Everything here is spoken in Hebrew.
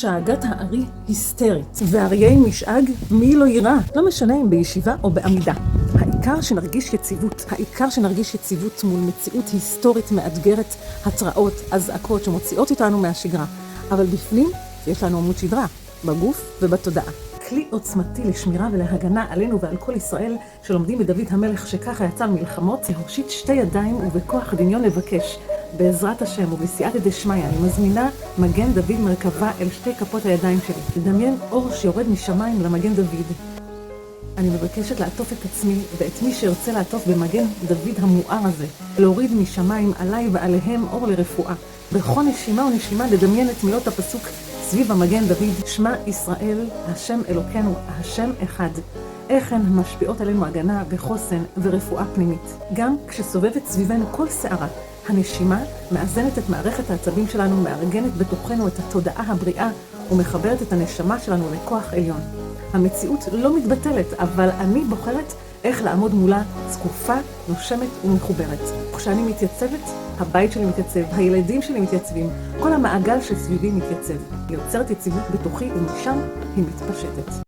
שאגת הארי היסטרית, ואריי משאג מי לא יירא, לא משנה אם בישיבה או בעמידה. העיקר שנרגיש יציבות, העיקר שנרגיש יציבות מול מציאות היסטורית מאתגרת, התראות, אזעקות שמוציאות אותנו מהשגרה. אבל בפנים יש לנו עמוד שדרה, בגוף ובתודעה. כלי עוצמתי לשמירה ולהגנה עלינו ועל כל ישראל שלומדים בדוד המלך שככה יצא מלחמות, להושיט שתי ידיים ובכוח דמיון לבקש. בעזרת השם ובסייעתא דשמיא אני מזמינה מגן דוד מרכבה אל שתי כפות הידיים שלי. לדמיין אור שיורד משמיים למגן דוד. אני מבקשת לעטוף את עצמי ואת מי שירצה לעטוף במגן דוד המואר הזה, להוריד משמיים עליי ועליהם אור לרפואה. בכל נשימה ונשימה לדמיין את מילות הפסוק סביב המגן דוד, שמע ישראל, השם אלוקינו, השם אחד. איך הן משפיעות עלינו הגנה וחוסן ורפואה פנימית. גם כשסובבת סביבנו כל שערה, הנשימה מאזנת את מערכת העצבים שלנו, מארגנת בתוכנו את התודעה הבריאה ומחברת את הנשמה שלנו לכוח עליון. המציאות לא מתבטלת, אבל אני בוחרת איך לעמוד מולה זקופה, נושמת ומחוברת. כשאני מתייצבת, הבית שלי מתייצב, הילדים שלי מתייצבים, כל המעגל שסביבי מתייצב. היא יוצרת יציבות בתוכי ומשם היא מתפשטת.